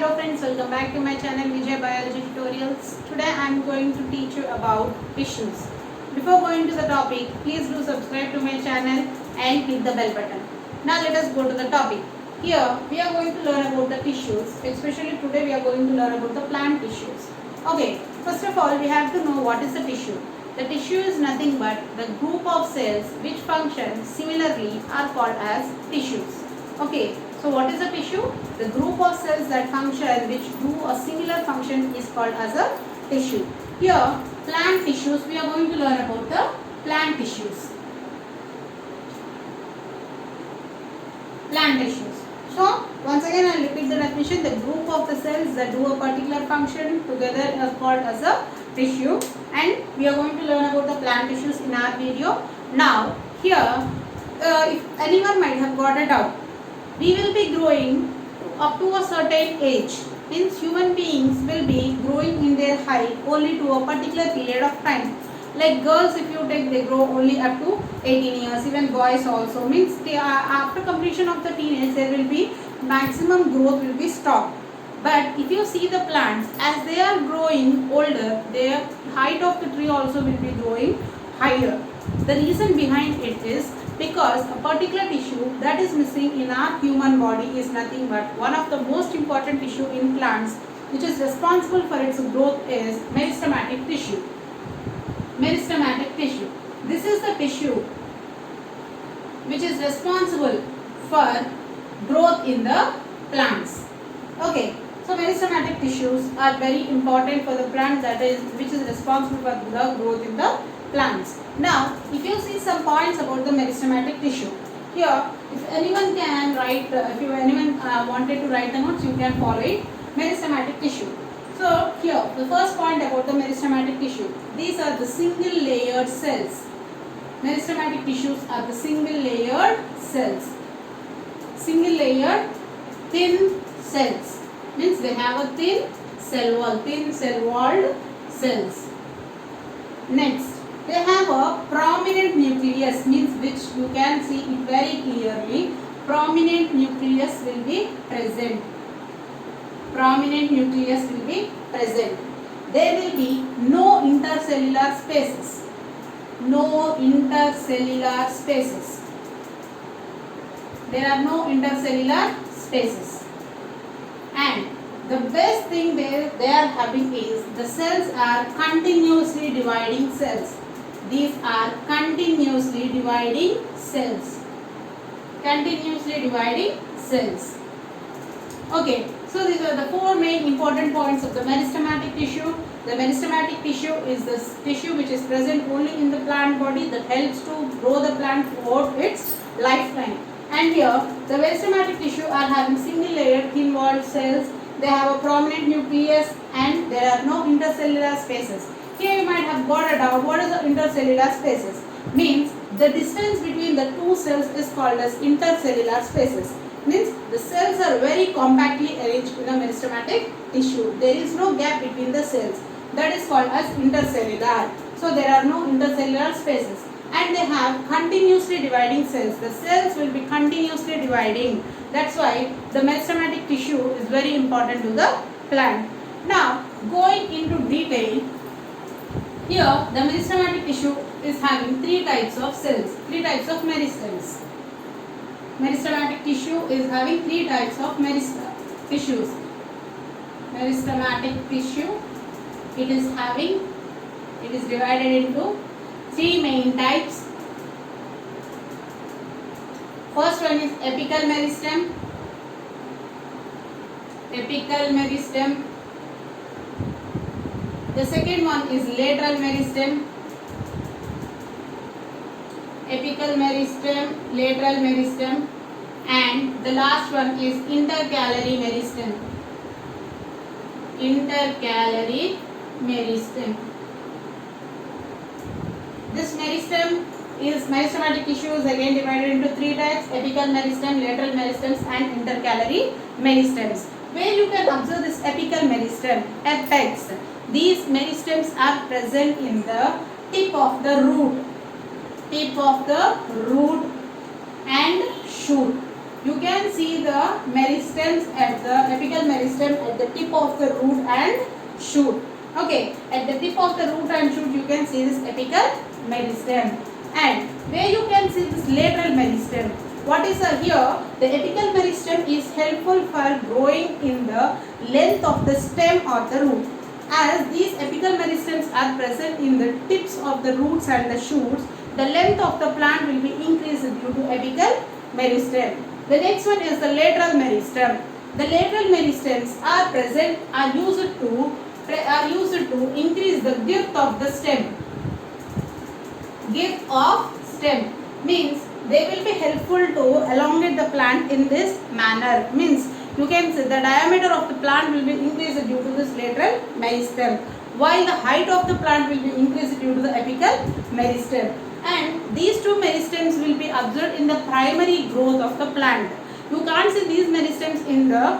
hello friends, welcome back to my channel Vijay Biology Tutorials. Today I am going to teach you about tissues. Before going to the topic, please do subscribe to my channel and click the bell button. Now let us go to the topic. Here we are going to learn about the tissues, especially today we are going to learn about the plant tissues. Okay, first of all we have to know what is the tissue. The tissue is nothing but the group of cells which function similarly are called as tissues. Okay, so what is a tissue? The group of cells that function which do a similar function is called as a tissue. Here, plant tissues, we are going to learn about the plant tissues. Plant tissues. So, once again I will repeat the definition. The group of the cells that do a particular function together is called as a tissue. And we are going to learn about the plant tissues in our video. Now, here, if anyone might have got a doubt, we will be growing up to a certain age. Means human beings will be growing in their height only to a particular period of time. Like girls, if you take, they grow only up to 18 years. Even boys also. Means they are, after completion of the teenage, there will be maximum growth will be stopped. But if you see the plants, as they are growing older, their height of the tree also will be growing higher. The reason behind it is because a particular tissue that is missing in our human body is nothing but one of the most important tissue in plants which is responsible for its growth is meristematic tissue. Meristematic tissue. This is the tissue which is responsible for growth in the plants. Okay, so meristematic tissues are very important for the plant, that is which is responsible for the growth in the plants. Now, if you see some points about the meristematic tissue, here, if anyone can write, if anyone wanted to write the notes, you can follow it. Meristematic tissue. So, here, the first point about the meristematic tissue. These are the single layered cells. Meristematic tissues are the single layered cells. Single layered thin cells. Means they have a thin cell wall, thin cell walled cells. Next, they have a prominent nucleus, means which you can see it very clearly. Prominent nucleus will be present. Prominent nucleus will be present. There will be no intercellular spaces. No intercellular spaces. There are no intercellular spaces. And the best thing they are having is the cells are continuously dividing cells. These are continuously dividing cells. Continuously dividing cells. Okay, so these are the four main important points of the meristematic tissue. The meristematic tissue is the tissue which is present only in the plant body that helps to grow the plant throughout its lifetime. And here, the meristematic tissue are having single layered thin walled cells. They have a prominent nucleus and there are no intercellular spaces. Here you might have got a doubt, what is the intercellular spaces? Means the distance between the two cells is called as intercellular spaces. Means the cells are very compactly arranged in a meristematic tissue. There is no gap between the cells. That is called as intercellular. So there are no intercellular spaces. And they have continuously dividing cells. The cells will be continuously dividing. That's why the meristematic tissue is very important to the plant. Now, going into detail, here the meristematic tissue is having three types of cells, three types of meristems. Meristematic tissue is having three types of tissues. Meristematic tissue, it is divided into three main types. First one is apical meristem. Apical meristem. The second one is lateral meristem. Apical meristem, lateral meristem, and the last one is intercalary meristem. Intercalary meristem. This meristematic tissue is again divided into three types: apical meristem, lateral meristems, and intercalary meristems. Where you can observe this apical meristem, apex. These meristems are present in the tip of the root and shoot. you can see the meristems at the apical meristem at the tip of the root and shoot. Okay, at the tip of the root and shoot you can see this apical meristem, and where you can see this lateral meristem. What is here? The apical meristem is helpful for growing in the length of the stem or the root. As these apical meristems are present in the tips of the roots and the shoots, the length of the plant will be increased due to apical meristem. The next one is the lateral meristem. The lateral meristems are used to increase the girth of the stem. Girth of stem means they will be helpful to elongate the plant in this manner. Means you can see the diameter of the plant will be increased due to this lateral meristem, while the height of the plant will be increased due to the apical meristem. And these two meristems will be observed in the primary growth of the plant. You can't see these meristems in the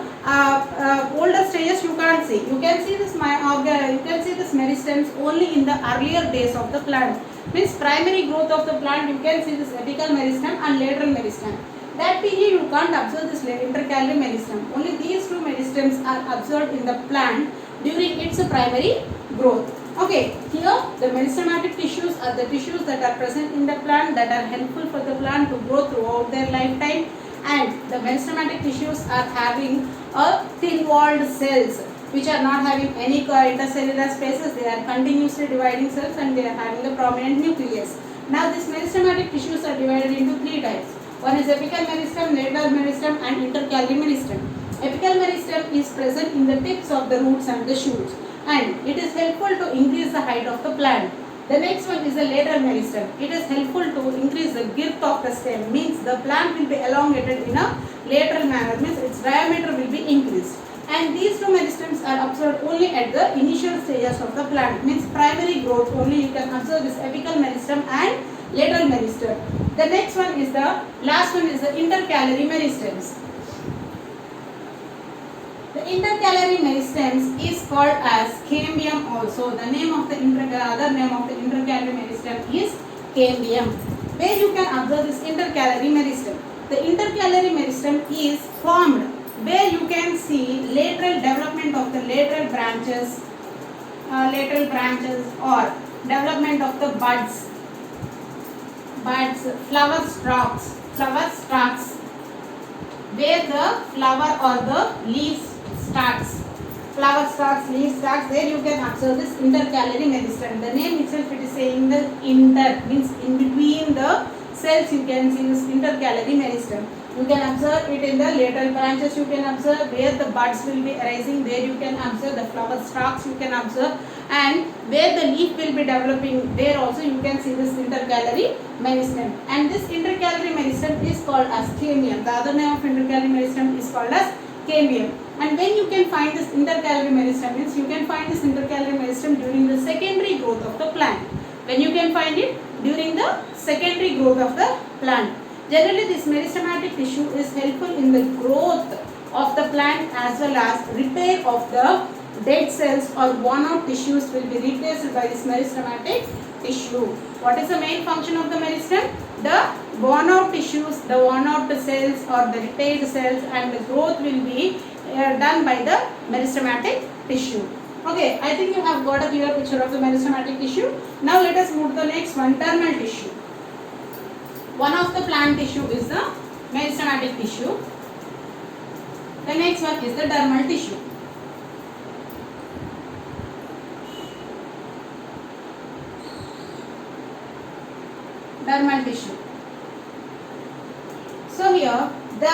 older stages. You can't see. You can see this. You can see this meristems only in the earlier days of the plant. Means primary growth of the plant. You can see this apical meristem and lateral meristem. That period you can't observe this intercalary meristem. Only these two meristems are observed in the plant during its primary growth. Okay, here the meristematic tissues are the tissues that are present in the plant that are helpful for the plant to grow throughout their lifetime, and the meristematic tissues are having a thin-walled cells which are not having any intercellular spaces. They are continuously dividing cells and they are having the prominent nucleus. Now these meristematic tissues are divided into three types. One is apical meristem, lateral meristem and intercalary meristem. Apical meristem is present in the tips of the roots and the shoots, and it is helpful to increase the height of the plant. The next one is the lateral meristem. It is helpful to increase the girth of the stem, means the plant will be elongated in a lateral manner, means its diameter will be increased. And these two meristems are observed only at the initial stages of the plant, means primary growth only you can observe this apical meristem and lateral meristem. The next one is the last one is the intercalary meristems. The intercalary meristems is called as cambium also. The name of the other name of the intercalary meristem is cambium. Where you can observe this intercalary meristem. The intercalary meristem is formed where you can see lateral development of the lateral branches or development of the buds, flower stalks, where the flower or the leaves starts, there you can observe this intercalary meristem. The name itself it is saying the inter, means in between the cells you can see this intercalary meristem. You can observe it in the lateral branches, you can observe where the buds will be arising, there you can observe the flower stalks you can observe, and where the leaf will be developing, there also you can see this intercalary meristem. And this intercalary meristem is called as cambium. The other name of intercalary meristem is called as cambium. And when you can find this intercalary meristem, means you can find this intercalary meristem during the secondary growth of the plant. When you can find it during the secondary growth of the plant. Generally, this meristematic tissue is helpful in the growth of the plant as well as repair of the dead cells or worn out tissues will be replaced by this meristematic tissue. What is the main function of the meristem? The worn out tissues, the worn out cells or the repaired cells, and the growth will be done by the meristematic tissue. Okay, I think you have got a clear picture of the meristematic tissue. Now let us move to the next one, dermal tissue. One of the plant tissue is the meristematic tissue. The next one is the dermal tissue. Dermal tissue. So here the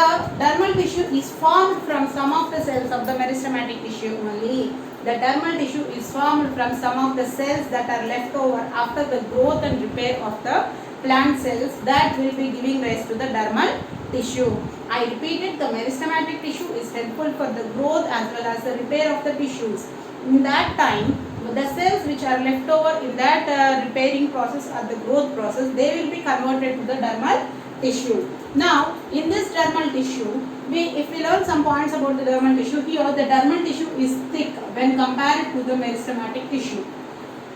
dermal tissue is formed from some of the cells of the meristematic tissue only. The dermal tissue is formed from some of the cells that are left over after the growth and repair of the plant cells that will be giving rise to the dermal tissue. I repeated, the meristematic tissue is helpful for the growth as well as the repair of the tissues. In that time, the cells which are left over in that repairing process or the growth process, they will be converted to the dermal tissue. Now, in this dermal tissue, if we learn some points about the dermal tissue, here the dermal tissue is thick when compared to the meristematic tissue.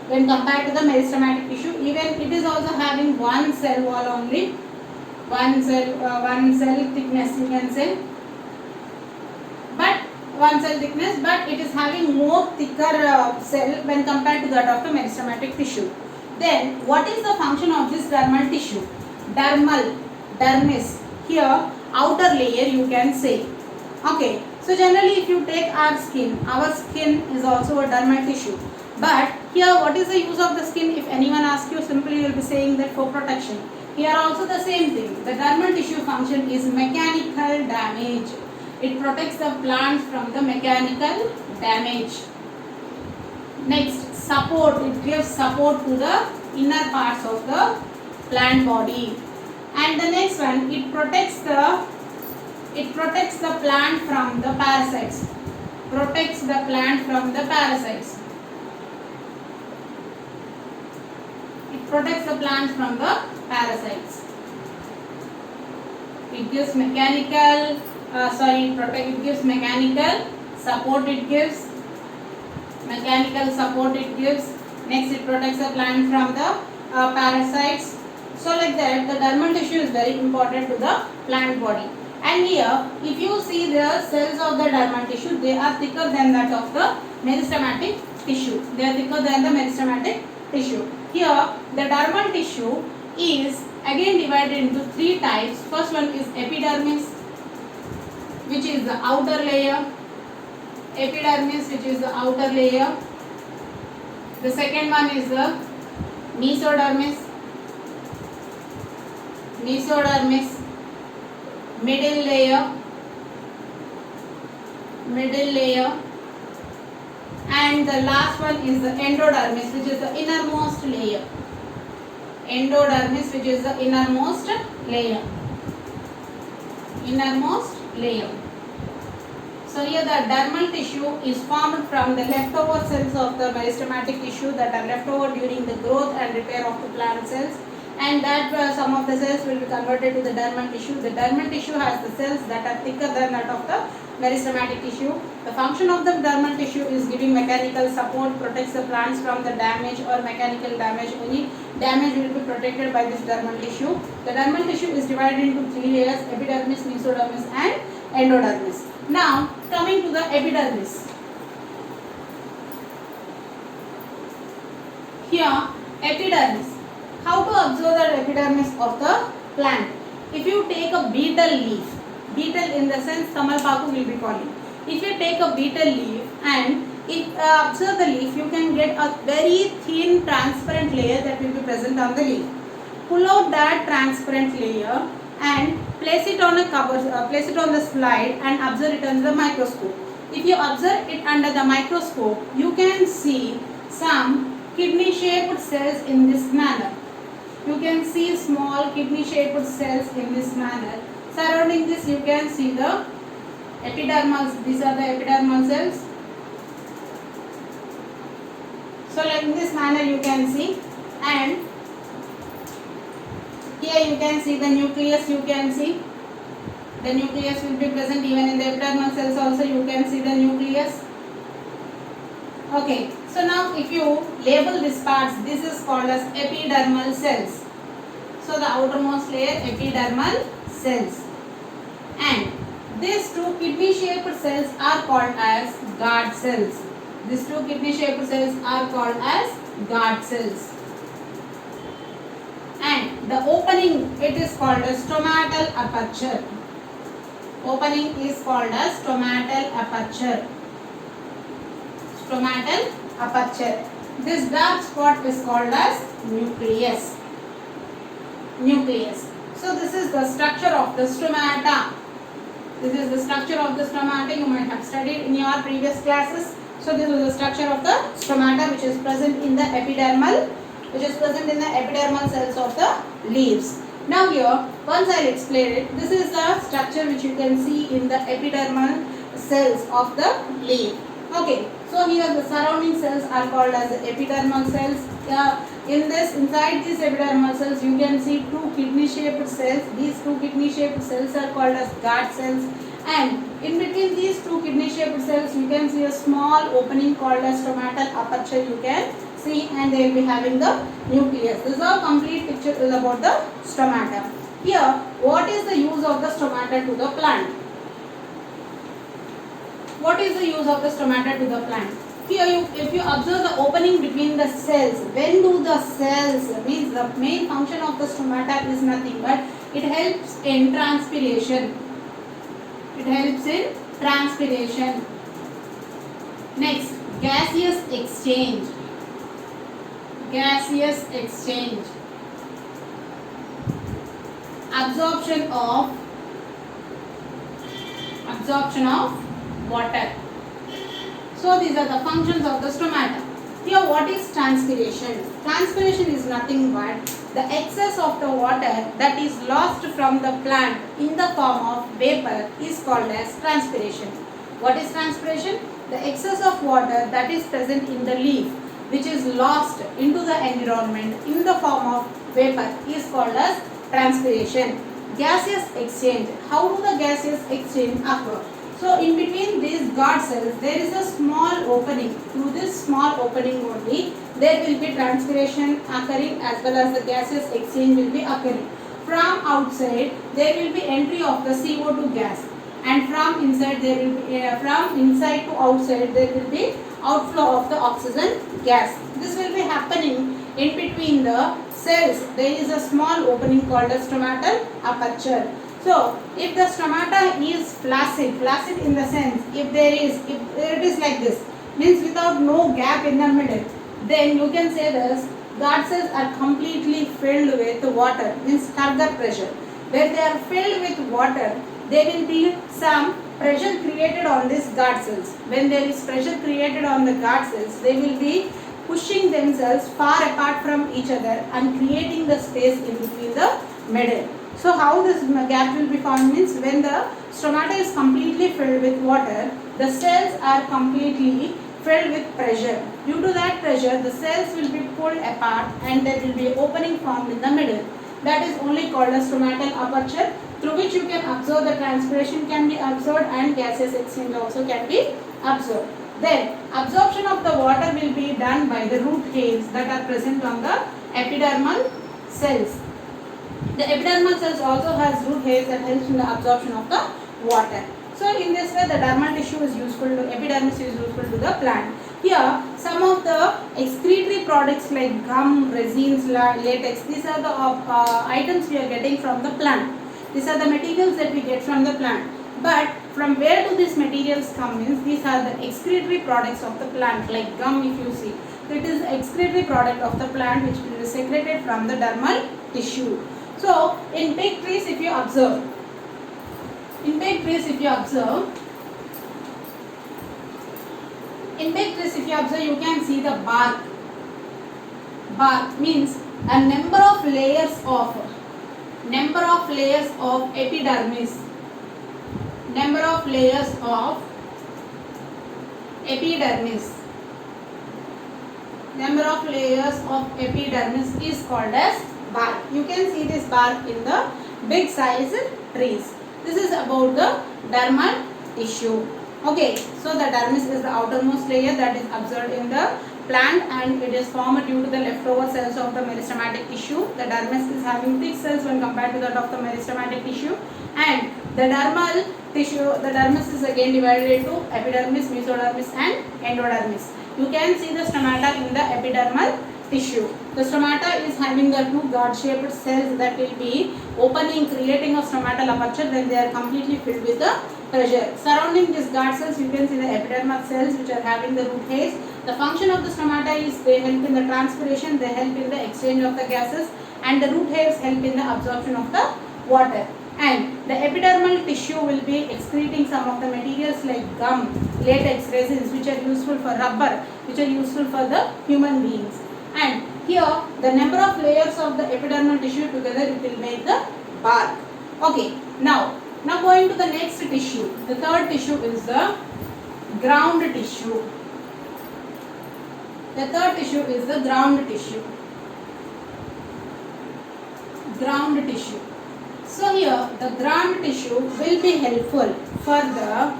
When compared to the meristematic tissue, even it is also having one cell wall only. one cell thickness you can say, but one cell thickness, but it is having more thicker cell when compared to that of the meristematic tissue. Then what is the function of this dermal tissue? Dermis, here outer layer you can say. Okay, so generally if you take our skin is also a dermal tissue. But here what is the use of the skin? If anyone asks you, simply you will be saying that for protection. Here also the same thing. The dermal tissue function is mechanical damage. It protects the plants from the mechanical damage. Next, support. It gives support to the inner parts of the plant body. And the next one, it protects the plant from the parasites. Protects the plant from the parasites. It protects the plant from the parasites. It gives mechanical it gives mechanical support. It gives mechanical support. It gives. Next, it protects the plant from the parasites. So like that, the dermal tissue is very important to the plant body. And here, if you see the cells of the dermal tissue, they are thicker than that of the meristematic tissue. They are thicker than the meristematic tissue. Here, the dermal tissue is again divided into three types. First one is epidermis, which is the outer layer. Epidermis, which is the outer layer. The second one is the mesodermis. Mesodermis, middle layer, and the last one is the endodermis, which is the innermost layer. Endodermis, which is the innermost layer. So here the dermal tissue is formed from the leftover cells of the meristematic tissue that are left over during the growth and repair of the plant cells, and that some of the cells will be converted to the dermal tissue. The dermal tissue has the cells that are thicker than that of the meristematic tissue. The function of the dermal tissue is giving mechanical support, protects the plants from the damage or mechanical damage. Any damage will be protected by this dermal tissue. The dermal tissue is divided into three layers: epidermis, mesodermis and endodermis. Now coming to the epidermis. Here epidermis. How to observe the epidermis of the plant? If you take a beetle leaf, beetle in the sense tamalpaku will be calling. If you take a beetle leaf and observe the leaf, you can get a very thin transparent layer that will be present on the leaf. Pull out that transparent layer and place it on a cover, place it on the slide and observe it under the microscope. If you observe it under the microscope, you can see some kidney shaped cells in this manner. You can see small kidney shaped cells in this manner. Surrounding this you can see the epidermals. These are the epidermal cells. So like in this manner you can see, and here you can see the nucleus. You can see the nucleus will be present even in the epidermal cells also. You can see the nucleus. Okay, so now if you label these parts, this is called as epidermal cells. So the outermost layer, epidermal cells, and these two kidney shaped cells are called as guard cells. These two kidney shaped cells are called as guard cells. And the opening, it is called as stomatal aperture. Opening is called as stomatal aperture. Stomatal aperture. This dark spot is called as nucleus. Nucleus. So this is the structure of the stomata. This is the structure of the stomata. You might have studied in your previous classes. So this is the structure of the stomata, which is present in the epidermal, cells of the leaves. Now here, once I will explain it, this is the structure which you can see in the epidermal cells of the leaf. Okay, so here the surrounding cells are called as the epidermal cells. Inside these epidermal cells, you can see two kidney shaped cells. These two kidney shaped cells are called as guard cells. And in between these two kidney shaped cells, you can see a small opening called as stomatal aperture. You can see, and they will be having the nucleus. This is a complete picture is about the stomata. Here, what is the use of the stomata to the plant? What is the use of the stomata to the plant? Here, if you observe the opening between the cells, when do the cells, means the main function of the stomata is nothing but it helps in transpiration. It helps in transpiration. Next, gaseous exchange. Gaseous exchange. Absorption of water. So these are the functions of the stomata. Here, what is transpiration? Transpiration is nothing but the excess of the water that is lost from the plant in the form of vapor is called as transpiration. What is transpiration? The excess of water that is present in the leaf which is lost into the environment in the form of vapor is called as transpiration. Gaseous exchange. How do the gaseous exchange occur? So in between these guard cells there is a small opening. Through this small opening only there will be transpiration occurring as well as the gaseous exchange will be occurring. From outside there will be entry of the CO2 gas, and from inside there will be from inside to outside there will be outflow of the oxygen gas. This will be happening in between the cells. There is a small opening called a stomatal aperture. So if the stomata is flaccid in the sense if it is like this, means without no gap in the middle, then you can say this guard cells are completely filled with water, means turgor pressure. Where they are filled with water, there will be some pressure created on these guard cells. When there is pressure created on the guard cells, they will be pushing themselves far apart from each other and creating the space in between the middle. So how this gap will be formed means when the stomata is completely filled with water, the cells are completely filled with pressure. Due to that pressure, the cells will be pulled apart and there will be opening formed in the middle. That is only called a stomatal aperture, through which you can observe the transpiration can be observed and gaseous exchange also can be observed. Then absorption of the water will be done by the root hairs that are present on the epidermal cells. The epidermal cells also has root hairs that helps in the absorption of the water. So in this way the dermal tissue is useful to, epidermis is useful to the plant. Here some of the excretory products like gum, resins, latex, these are the items we are getting from the plant. These are the materials that we get from the plant. But from where do these materials come means these are the excretory products of the plant, like gum if you see. So it is excretory product of the plant which will be secreted from the dermal tissue. So in big trees if you observe, you can see the bark. Bark means a number of layers of epidermis. Number of layers of epidermis is called as bark. You can see this bark in the big size trees. This is about the dermal tissue. Okay, so the dermis is the outermost layer that is observed in the plant and it is formed due to the leftover cells of the meristematic tissue. The dermis is having thick cells when compared to that of the meristematic tissue, and the dermal tissue, the dermis is again divided into epidermis, mesodermis and endodermis. You can see the stomata in the epidermal tissue. The stomata is having the two guard shaped cells that will be opening, creating a stomatal aperture when they are completely filled with the pressure. Surrounding these guard cells you can see the epidermal cells which are having the root hairs. The function of the stomata is they help in the transpiration, they help in the exchange of the gases, and the root hairs help in the absorption of the water. And the epidermal tissue will be excreting some of the materials like gum, latex, resins which are useful for rubber, which are useful for the human beings. And here the number of layers of the epidermal tissue together it will make the bark. Okay, now going to the next tissue. The third tissue is the ground tissue. The third tissue is the ground tissue. Ground tissue. So here the ground tissue will be helpful for the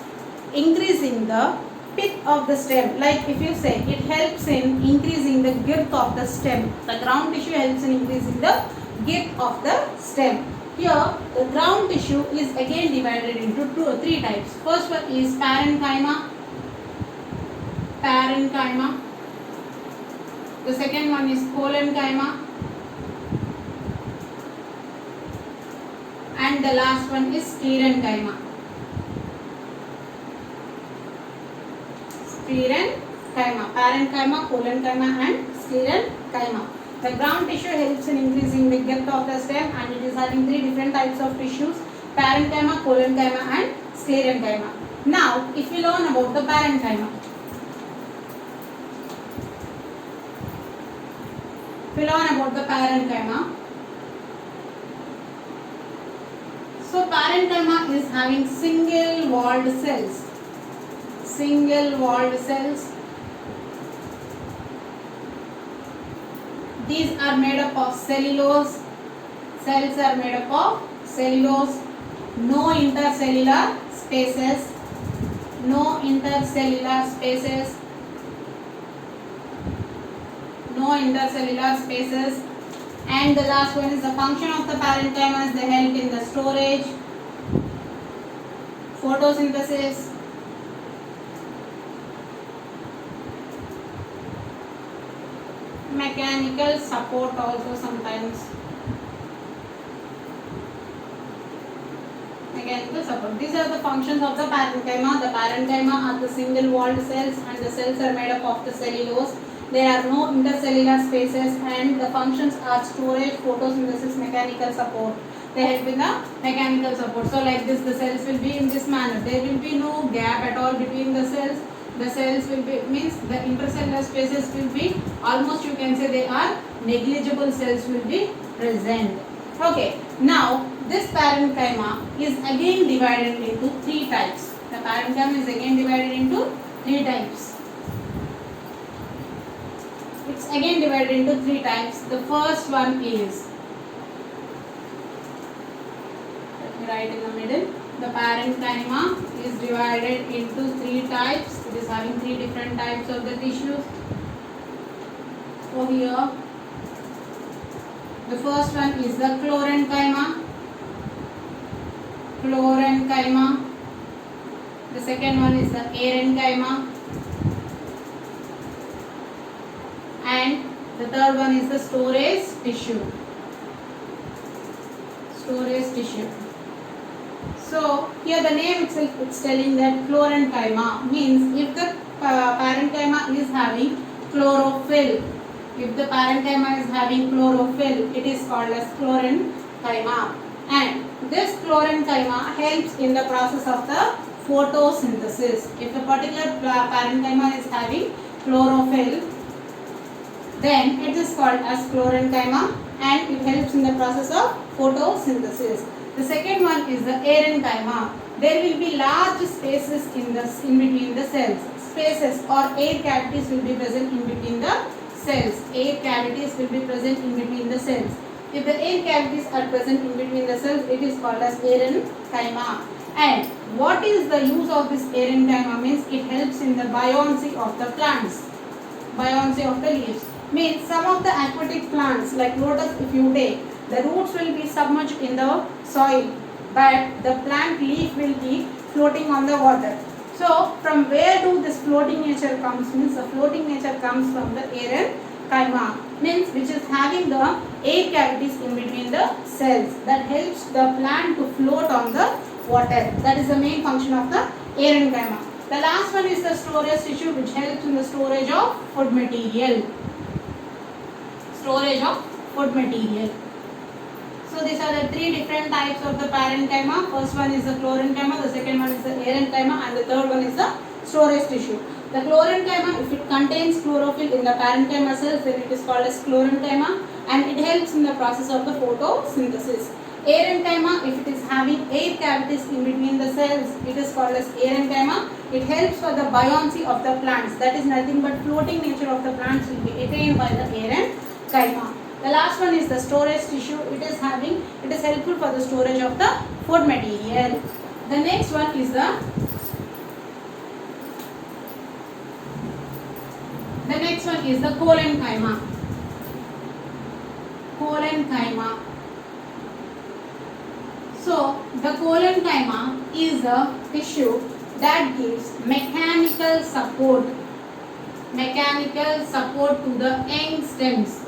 increasing the pith of the stem. Like if you say it helps in increasing the girth of the stem. The ground tissue helps in increasing the girth of the stem. Here, the ground tissue is again divided into three types. First one is parenchyma. Parenchyma. The second one is collenchyma. And the last one is sclerenchyma. Sclerenchyma. Parenchyma, collenchyma and sclerenchyma. The ground tissue helps in increasing the depth of the stem and it is having three different types of tissues: parenchyma, collenchyma and sclerenchyma. Now, if we learn about the parenchyma. So, parenchyma is having single walled cells. These are made up of cellulose. Cells are made up of cellulose. No intercellular spaces. And the last one is the function of the parenchyma is they help in the storage, photosynthesis, mechanical support also sometimes. Mechanical support. These are the functions of the parenchyma. The parenchyma are the single walled cells and the cells are made up of the cellulose. There are no intercellular spaces and the functions are storage, photosynthesis, mechanical support. They help in the mechanical support. So like this, the cells will be in this manner. There will be no gap at all between the cells. The cells will be, means the intercellular spaces will be almost, you can say they are negligible. Cells will be present. Okay, now this parenchyma is again divided into three types. The parenchyma is again divided into three types. It's again divided into three types. The first one is, let me write in the middle. The parenchyma is divided into three types. It is having three different types of the tissues. So here, the first one is the chlorenchyma. The second one is the arenchyma. And the third one is the storage tissue. So here the name itself is telling that chlorenchyma means if the parenchyma is having chlorophyll. If the parenchyma is having chlorophyll, it is called as chlorenchyma. And this chlorenchyma helps in the process of the photosynthesis. If the particular parenchyma is having chlorophyll, then it is called as chlorenchyma and it helps in the process of photosynthesis. The second one is the arenchyma. There will be large spaces in between the cells. Spaces or air cavities will be present in between the cells. If the air cavities are present in between the cells, it is called as arenchyma. And what is the use of this arenchyma means it helps in the buoyancy of the plants. Buoyancy of the leaves. Means some of the aquatic plants like lotus, if you take, the roots will be submerged in the soil, but the plant leaf will be floating on the water. So from where do this floating nature comes means the floating nature comes from the arenchyma, means which is having the air cavities in between the cells that helps the plant to float on the water. That is the main function of the arenchyma. The last one is the storage tissue which helps in the storage of food material. So these are the three different types of the parenchyma. First one is the chlorenchyma, the second one is the arenchyma and the third one is the storage tissue. The chlorenchyma, if it contains chlorophyll in the parenchyma cells, then it is called as chlorenchyma and it helps in the process of the photosynthesis. Arenchyma, if it is having air cavities in between the cells, it is called as arenchyma. It helps for the buoyancy of the plants. That is nothing but floating nature of the plants will be attained by the arenchyma. The last one is the storage tissue. It is helpful for the storage of the food material. The next one is the collenchyma. The collenchyma is a tissue that gives mechanical support to the young stems.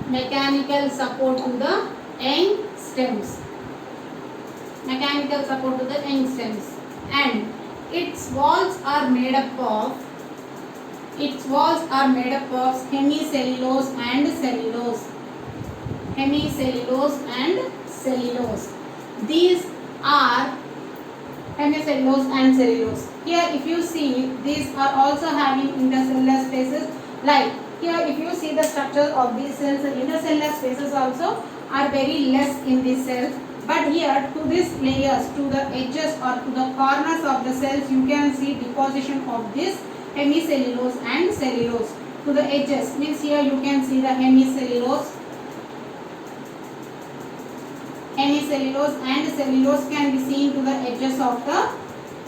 Mechanical support to the young stems. Mechanical support to the young stems. And its walls are made up of hemicellulose and cellulose. Hemicellulose and cellulose. These are hemicellulose and cellulose. Here if you see, these are also having intercellular spaces. Like here if you see the structure of these cells, the intercellular spaces also are very less in these cells. But here to these layers, to the edges or to the corners of the cells, you can see deposition of this hemicellulose and cellulose. To the edges means here you can see the hemicellulose and cellulose can be seen to the edges of the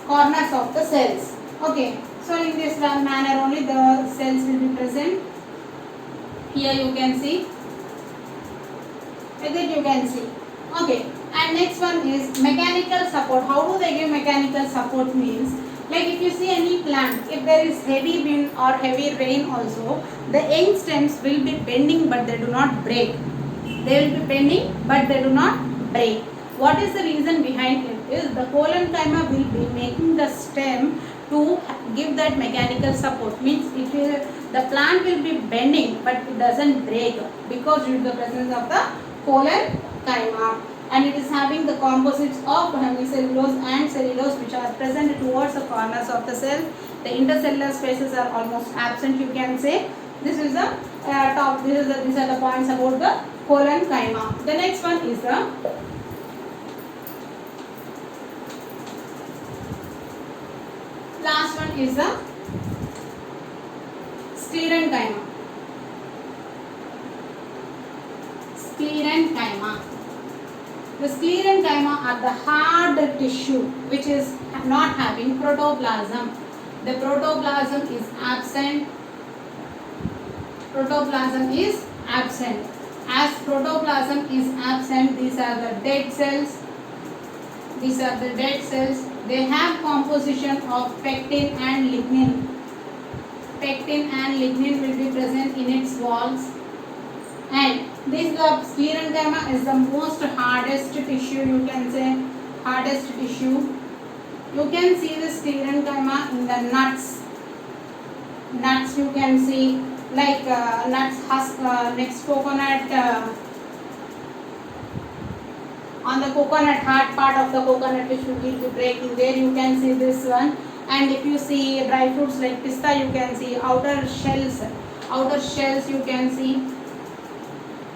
corners of the cells. Okay, so in this manner only the cells will be present. Here you can see, like that you can see. Okay, and next one is mechanical support. How do they give mechanical support? Means like if you see any plant, if there is heavy wind or heavy rain also, the young stems will be bending but they do not break. They will be bending but they do not break. What is the reason behind it? Is the collenchyma will be making the stem to give that mechanical support. Means the plant will be bending but it doesn't break because due to the presence of the collenchyma. And it is having the composites of hemicellulose and cellulose which are present towards the corners of the cell. The intercellular spaces are almost absent, you can say. This is the top. These are the points about the collenchyma. The next one is the last one is the sclerenchyma. Sclerenchyma. The sclerenchyma are the hard tissue which is not having protoplasm. The protoplasm is absent. Protoplasm is absent. As protoplasm is absent, these are the dead cells. These are the dead cells. They have composition of pectin and lignin. Pectin and lignin will be present in its walls. And this sclerenchyma is the most hardest tissue, you can say, hardest tissue. You can see the sclerenchyma in the nuts. Nuts you can see, like nuts husk, next coconut, on the coconut, hard part of the coconut which will be breaking, there you can see this one. And if you see dry fruits like pista, you can see outer shells you can see.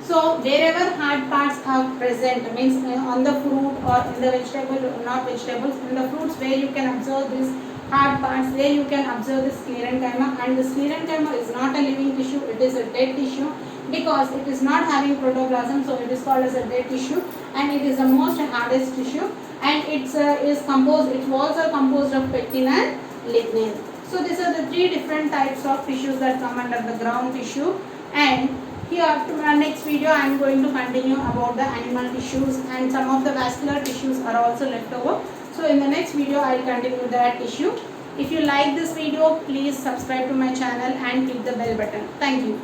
So wherever hard parts are present, means on the fruit or in the vegetable, not vegetables, in the fruits where you can observe these hard parts, there you can observe the sclerenchyma. And the sclerenchyma is not a living tissue, it is a dead tissue because it is not having protoplasm, so it is called as a dead tissue, and it is the most hardest tissue, and its walls are composed of pectin and lignin. So these are the three different types of tissues that come under the ground tissue. And here to my next video I am going to continue about the animal tissues, and some of the vascular tissues are also left over. So in the next video I will continue that issue. If you like this video, please subscribe to my channel and click the bell button. Thank you.